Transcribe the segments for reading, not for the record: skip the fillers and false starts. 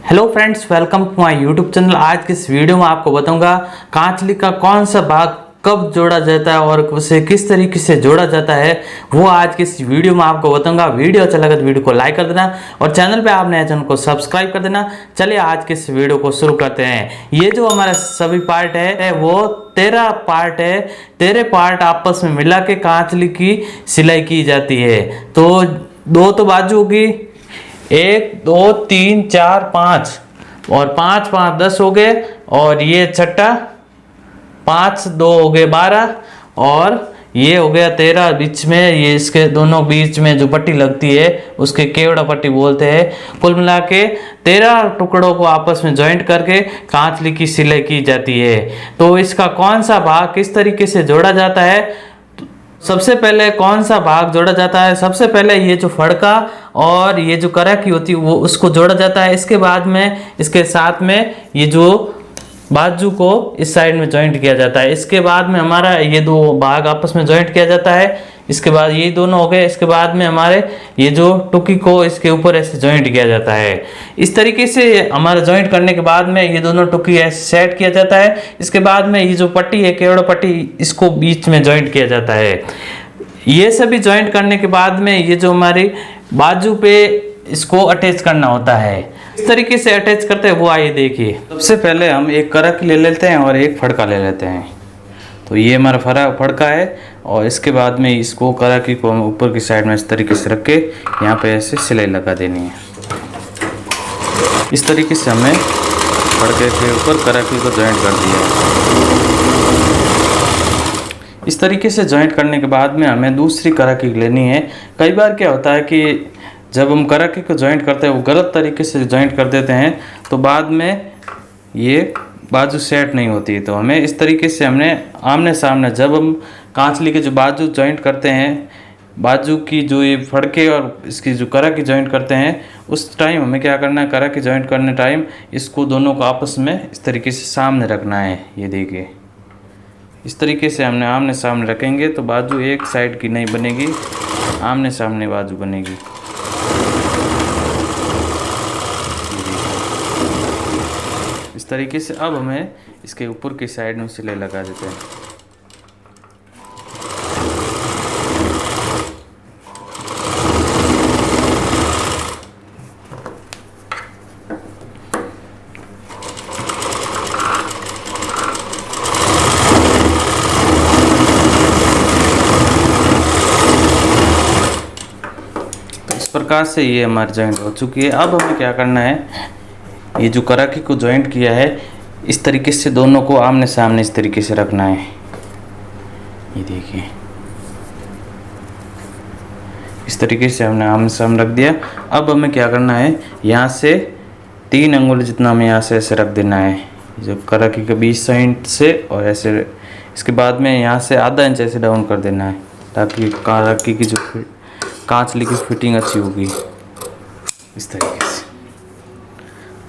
Hello friends, welcome to my YouTube channel. आज के इस वीडियो में आपको बताऊंगा कांचली का कौन सा भाग कब जोड़ा जाता है और उसे किस तरीके से जोड़ा जाता है, वो आज के इस वीडियो में आपको बताऊंगा। वीडियो अच्छा लगा तो वीडियो को लाइक कर देना और चैनल पे आप नए चैनल को सब्सक्राइब कर देना। चलिए आज के इस वीडियो को शुरू करते हैं। ये जो हमारा सभी पार्ट है वो 13 पार्ट है। 13 पार्ट आपस में मिला के कांचली की सिलाई की जाती है। तो दो तो बाजू होगी, 1 2 3 4 5 और 5 5 10 हो गए, और ये छठा 5 2 हो गए 12 और ये हो गया 13। बीच में ये इसके दोनों बीच में जो पट्टी लगती है उसके केवड़ा पट्टी बोलते हैं। कुल मिला के 13 टुकड़ों को आपस में जॉइंट करके कांचली की सिलाई की जाती है। तो इसका कौन सा भाग किस तरीके से जोड़ा जाता है, सबसे पहले कौन सा भाग जोड़ा जाता है? सबसे पहले ये जो फड़का और ये जो कराकी होती है वो उसको जोड़ा जाता है। इसके बाद में इसके साथ में ये जो बाजू को इस साइड में जॉइंट किया जाता है। इसके बाद में हमारा ये दो भाग आपस में जॉइंट किया जाता है। इसके बाद ये दोनों हो गए। इसके बाद में हमारे ये जो टुकी को इसके ऊपर ऐसे जॉइंट किया जाता है। इस तरीके से हमारा जॉइंट करने के बाद में ये दोनों टुकी ऐसे सेट किया जाता है। इसके बाद में ये जो पट्टी है केवड़ा पट्टी, इसको बीच में जॉइंट किया जाता है। ये सभी जॉइंट करने के बाद में ये जो हमारी बाजू पे इसको अटैच करना होता है। इस तरीके से अटैच करते हैं वो आइए देखिए। सबसे पहले हम एक कराकी ले लेते हैं और एक फड़का ले लेते हैं। तो ये हमारा फड़का है और इसके बाद में इसको कराकी को हम ऊपर की साइड में इस तरीके से रख के यहाँ पे ऐसे सिलाई लगा देनी है। इस तरीके से हमें फड़के के ऊपर कराकी को जॉइंट कर दिया है। इस तरीके से जॉइंट करने के बाद में हमें दूसरी कराकी लेनी है। कई बार क्या होता है कि जब हम कराकी को जॉइंट करते हैं वो गलत तरीके से जॉइंट कर देते हैं, तो बाद में ये बाजू सेट नहीं होती है। तो हमें इस तरीके से हमने आमने सामने जब हम कांचली के जो बाजू जॉइंट करते हैं, बाजू की जो ये फड़के और इसकी जो कराकी जॉइंट करते हैं, उस टाइम हमें क्या करना है, कराकी जॉइंट करने टाइम इसको दोनों को आपस में इस तरीके से सामने रखना है। ये देखिए, इस तरीके से हमने आमने सामने रखेंगे तो बाजू एक साइड की नहीं बनेगी, आमने सामने बाजू बनेगी। इस तरीके से अब हमें इसके ऊपर की साइड में सिलाई लगा देते हैं। तो इस प्रकार से ये हमारी जॉइंट हो चुकी है। अब हमें क्या करना है, ये जो कराकी को जॉइंट किया है इस तरीके से दोनों को आमने सामने इस तरीके से रखना है। ये देखिए, इस तरीके से हमने आमने सामने रख दिया। अब हमें क्या करना है, यहाँ से 3 अंगुल जितना हमें यहाँ से ऐसे रख देना है, जो कराकी के बीच साइड से, और ऐसे इसके बाद में यहाँ से आधा इंच ऐसे डाउन कर देना है ताकि कराकी की जो कांचली की फिटिंग अच्छी होगी। इस तरीके से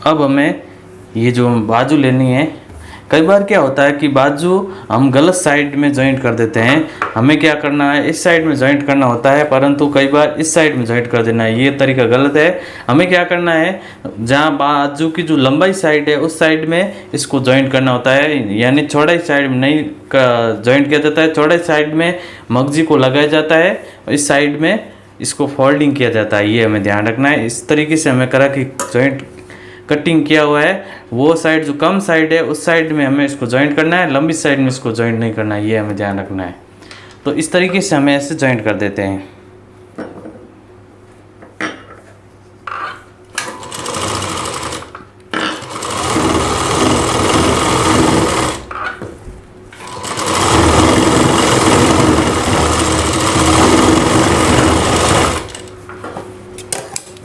अब हमें ये जो बाजू लेनी है। कई बार क्या होता है कि बाजू हम गलत साइड में जॉइंट कर देते हैं। हमें क्या करना है, इस साइड में जॉइंट करना होता है, परंतु कई बार इस साइड में जॉइंट कर देना है। ये तरीका गलत है। हमें क्या करना है, जहाँ बाजू की जो लंबाई साइड है उस साइड में इसको जॉइंट करना होता है, यानी चौड़ाई साइड में नहीं जॉइंट किया जाता है। चौड़ाई साइड में मगजी को लगाया जाता है और इस साइड में इसको फोल्डिंग किया जाता है। ये हमें ध्यान रखना है। इस तरीके से हमें करा कि जॉइंट कटिंग किया हुआ है, वो साइड जो कम साइड है उस साइड में हमें इसको जॉइंट करना है, लंबी साइड में इसको जॉइंट नहीं करना है। ये हमें ध्यान रखना है। तो इस तरीके से हमें ऐसे जॉइंट कर देते हैं।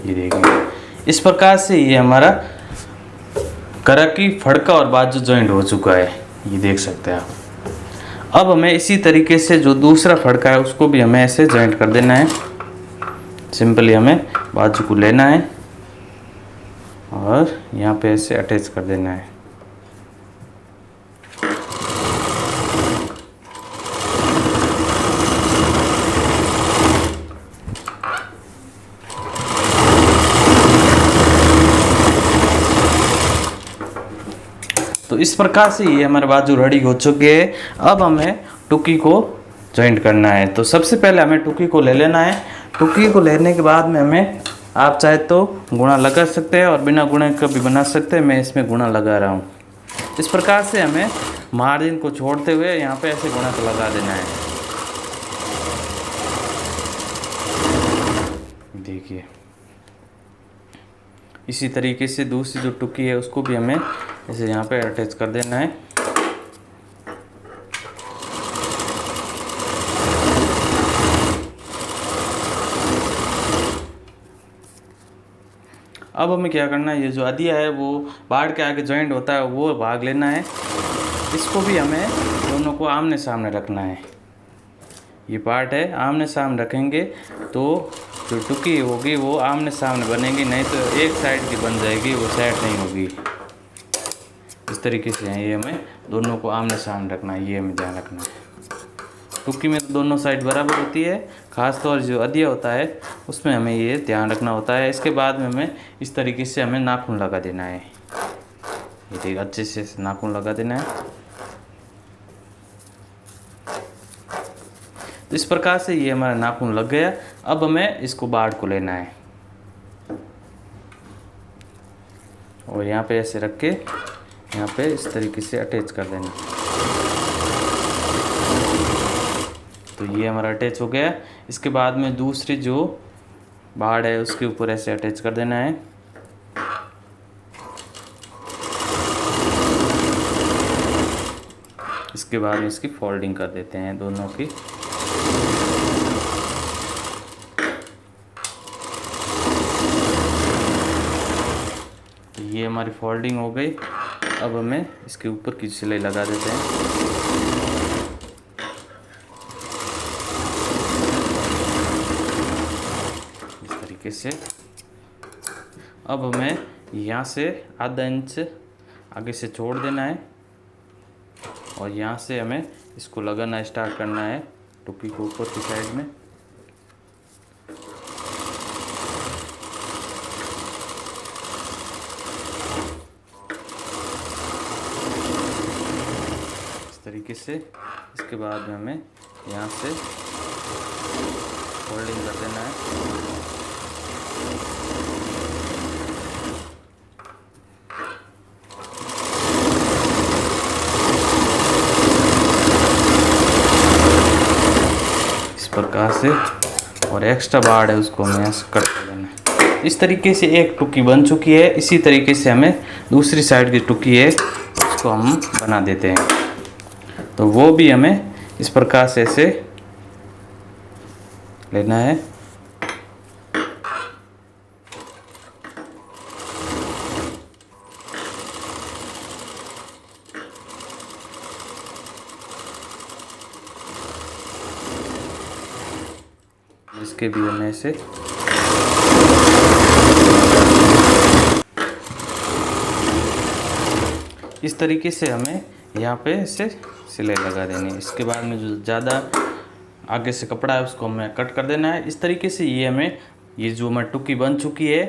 ये देखिए, इस प्रकार से ये हमारा कराकी, फड़का और बाजू जॉइंट हो चुका है। ये देख सकते हैं आप। अब हमें इसी तरीके से जो दूसरा फड़का है उसको भी हमें ऐसे जॉइंट कर देना है। सिंपली हमें बाजू को लेना है और यहाँ पे ऐसे अटैच कर देना है। तो इस प्रकार से ये हमारे बाजू रेडी हो चुकी है। अब हमें टुकी को जॉइंट करना है। तो सबसे पहले हमें टुकी को ले लेना है। टुकी को लेने के बाद में हमें, आप चाहे तो गुणा लगा सकते हैं और बिना गुणे का भी बना सकते हैं। मैं इसमें गुणा लगा रहा हूँ। इस प्रकार से हमें मार्जिन को छोड़ते हुए यहाँ पे ऐसे गुणा को लगा देना है। देखिए इसी तरीके से दूसरी जो टुकी है उसको भी हमें ऐसे यहाँ पे अटैच कर देना है। अब हमें क्या करना है, ये जो अदिया है वो बाड़ के आगे जॉइंट होता है वो भाग लेना है। इसको भी हमें दोनों को आमने सामने रखना है। ये पार्ट है, आमने सामने रखेंगे तो जो टुकी होगी वो आमने सामने बनेगी, नहीं तो एक साइड की बन जाएगी, वो साइड नहीं होगी। इस तरीके से है, ये हमें दोनों को आमने सामने रखना है, ये हमें ध्यान रखना है। टुकी में तो दोनों साइड बराबर होती है, खासतौर जो अदिया होता है उसमें हमें ये ध्यान रखना होता है। इसके बाद में हमें इस तरीके से हमें नाखून लगा देना है। ये ठीक अच्छे से नाखून लगा देना है। तो इस प्रकार से ये हमारा नाखून लग गया। अब हमें इसको बाड़ को लेना है और यहाँ पे ऐसे रख के यहाँ पे इस तरीके से अटैच कर देना। तो ये हमारा अटैच हो गया। इसके बाद में दूसरी जो बाड़ है उसके ऊपर ऐसे अटैच कर देना है। इसके बाद में इसकी फोल्डिंग कर देते हैं दोनों की। ये हमारी फोल्डिंग हो गई। अब हमें इसके ऊपर की सिलाई लगा देते हैं। इस तरीके से। अब हमें यहाँ से आधा इंच आगे से छोड़ देना है और यहाँ से हमें इसको लगाना स्टार्ट करना है टुकी को ऊपर की साइड में। तरीके से। इसके बाद में हमें यहाँ से फोल्डिंग कर देना है। इस प्रकार से। और एक्स्ट्रा बाड़ है उसको हमें यहाँ से कट कर देना है। इस तरीके से एक टुकी बन चुकी है। इसी तरीके से हमें दूसरी साइड की टुकी है उसको हम बना देते हैं। तो वो भी हमें इस प्रकार से ऐसे लेना है। इसके भी हमें ऐसे इस तरीके से हमें यहाँ पे ऐसे सिलाई लगा देनी है। इसके बाद में जो ज़्यादा आगे से कपड़ा है उसको हमें कट कर देना है। इस तरीके से ये हमें ये जो हमारी टुकी बन चुकी है।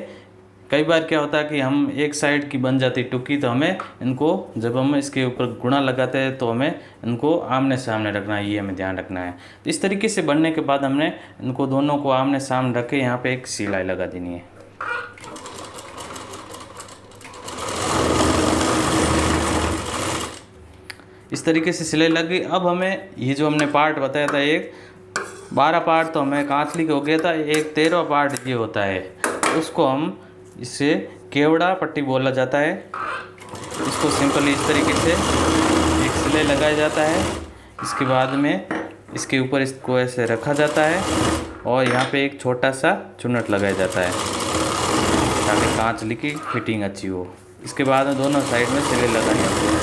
कई बार क्या होता है कि हम एक साइड की बन जाती टुकी, तो हमें इनको जब हम इसके ऊपर गुणा लगाते हैं तो हमें इनको आमने सामने रखना है, ये हमें ध्यान रखना है। तो इस तरीके से बनने के बाद हमने इनको दोनों को आमने सामने रख के यहाँ पे एक सिलाई लगा देनी है। इस तरीके से सिलाई लग गई। अब हमें ये जो हमने पार्ट बताया था, एक 12 पार्ट तो हमें कांचली का हो गया था, एक 13वां पार्ट ये होता है, उसको हम इसे केवड़ा पट्टी बोला जाता है। इसको सिंपली इस तरीके से एक सिलाई लगाया जाता है। इसके बाद में इसके ऊपर इसको ऐसे रखा जाता है और यहाँ पे एक छोटा सा चुन्नट लगाया जाता है ताकि कांचली की फिटिंग अच्छी हो। इसके बाद में दोनों साइड में सिलाई लगानी होती है।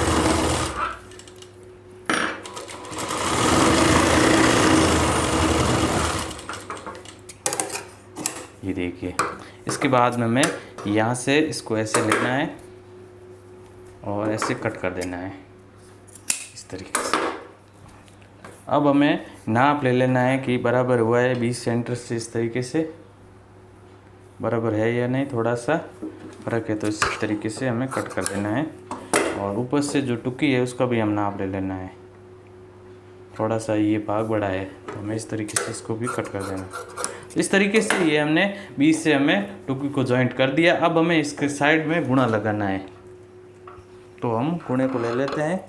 ये देखिए। इसके बाद में हमें यहाँ से इसको ऐसे लेना है और ऐसे कट कर देना है इस तरीके से। अब हमें नाप ले लेना है कि बराबर हुआ है 20 सेंटर से। इस तरीके से बराबर है या नहीं, थोड़ा सा फर्क है तो इस तरीके से हमें कट कर देना है। और ऊपर से जो टुकी है उसका भी हम नाप ले लेना है। थोड़ा सा ये भाग बड़ा है तो हमें इस तरीके से इसको भी कट कर देना। इस तरीके से ये हमने बीच से हमें टुकी को जॉइंट कर दिया। अब हमें इसके साइड में गुणा लगाना है, तो हम गुणे को ले लेते हैं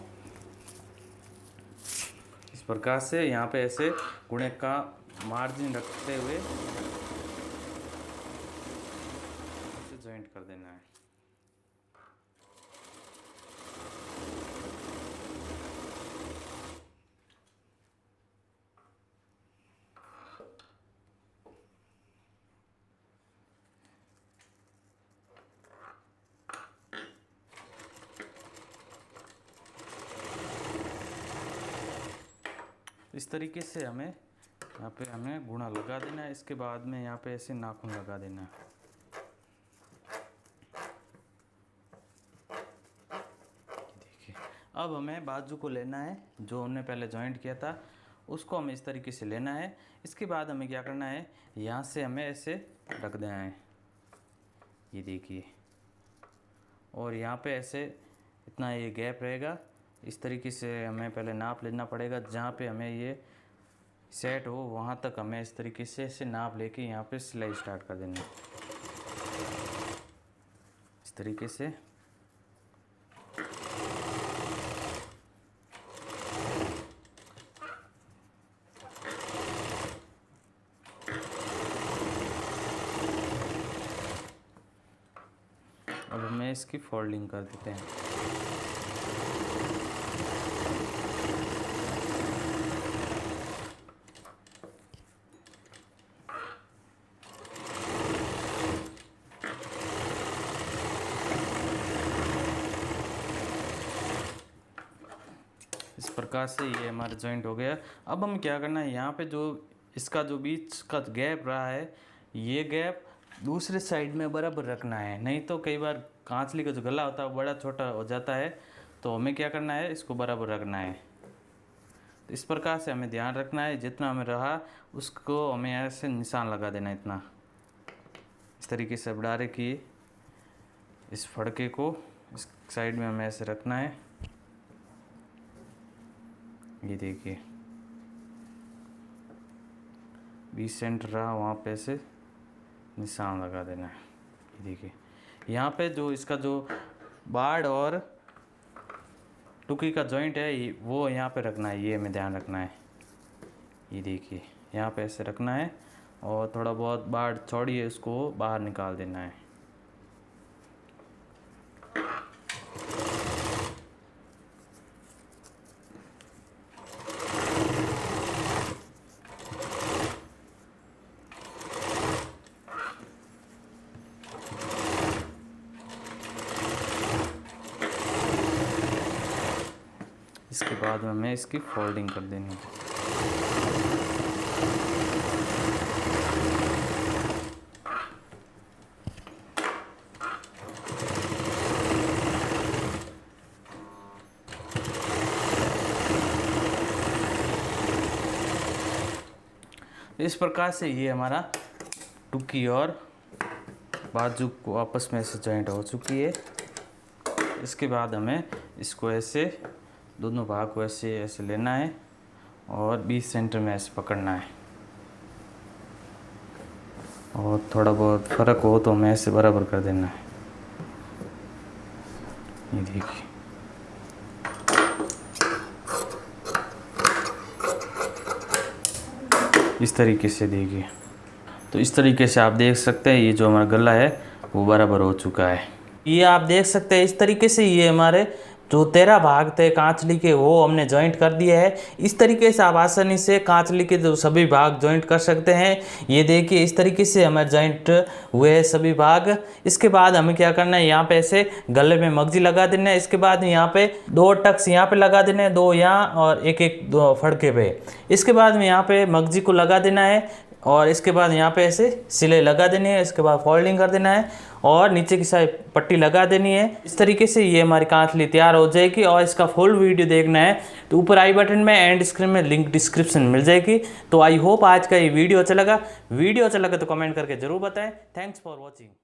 इस प्रकार से। यहाँ पे ऐसे गुणे का मार्जिन रखते हुए इसे जॉइंट कर देना है। इस तरीके से हमें यहाँ पे हमें गुणा लगा देना है। इसके बाद में यहाँ पे ऐसे नाखून लगा देना है। देखिए, अब हमें बाजू को लेना है, जो हमने पहले जॉइंट किया था उसको हमें इस तरीके से लेना है। इसके बाद हमें क्या करना है, यहाँ से हमें ऐसे रख देना है, ये देखिए, और यहाँ पे ऐसे इतना ये गैप रहेगा। इस तरीके से हमें पहले नाप लेना पड़ेगा। जहाँ पे हमें ये सेट हो वहाँ तक हमें इस तरीके से ऐसे नाप लेके यहाँ पे सिलाई स्टार्ट कर देना है, इस तरीके से। अब हमें इसकी फोल्डिंग कर देते हैं। इस प्रकार से ये हमारा जॉइंट हो गया। अब हम क्या करना है, यहाँ पे जो इसका जो बीच का गैप रहा है, ये गैप दूसरे साइड में बराबर रखना है। नहीं तो कई बार कांचली का जो गला होता है वो बड़ा छोटा हो जाता है, तो हमें क्या करना है, इसको बराबर रखना है। तो इस प्रकार से हमें ध्यान रखना है, जितना हमें रहा उसको हमें ऐसे निशान लगा देना है इतना, इस तरीके से। अब डायरेक्ट कि इस फड़के को इस साइड में हमें ऐसे रखना है, ये देखिए 20 सेंट रहा, वहाँ पे ऐसे निशान लगा देना है। ये देखिए, यहाँ पे जो इसका जो बाड़ और टुकी का जॉइंट है वो यहाँ पे रखना है, ये हमें ध्यान रखना है। ये देखिए, यहाँ पे ऐसे रखना है और थोड़ा बहुत बाड़ चौड़ी है उसको बाहर निकाल देना है। इसके बाद हमें इसकी फोल्डिंग कर देनी है। इस प्रकार से ये हमारा टुकी और बाजू को आपस में ऐसे जॉइंट हो चुकी है। इसके बाद हमें इसको ऐसे दोनों भाग को ऐसे ऐसे लेना है और 20 सेंटर में ऐसे पकड़ना है, और थोड़ा बहुत फ़र्क हो तो हमें ऐसे बराबर कर देना है। ये देखिए, इस तरीके से देखिए। तो इस तरीके से आप देख सकते हैं ये जो हमारा गला है वो बराबर हो चुका है। ये आप देख सकते हैं इस तरीके से ये हमारे जो 13 भाग थे कांचली के वो हमने जॉइंट कर दिया है। इस तरीके से आप आसानी से कांचली के जो सभी भाग जॉइंट कर सकते हैं। ये देखिए, इस तरीके से हमारे जॉइंट हुए हैं सभी भाग। इसके बाद हमें क्या करना है, यहाँ पे ऐसे गले में मगजी लगा देना है। इसके बाद यहाँ पे 2 टक्स यहाँ पे लगा देने हैं, 2 यहाँ और एक दो फड़के पे। इसके बाद में यहाँ पे मगजी को लगा देना है और इसके बाद यहाँ पे ऐसे सिलाई लगा देनी है। इसके बाद फोल्डिंग कर देना है और नीचे की साइड पट्टी लगा देनी है। इस तरीके से ये हमारी कांचली तैयार हो जाएगी। और इसका फुल वीडियो देखना है तो ऊपर आई बटन में एंड स्क्रीन में लिंक डिस्क्रिप्शन मिल जाएगी। तो आई होप आज का ये वीडियो अच्छा लगा तो कमेंट करके जरूर बताएं। Thanks for watching.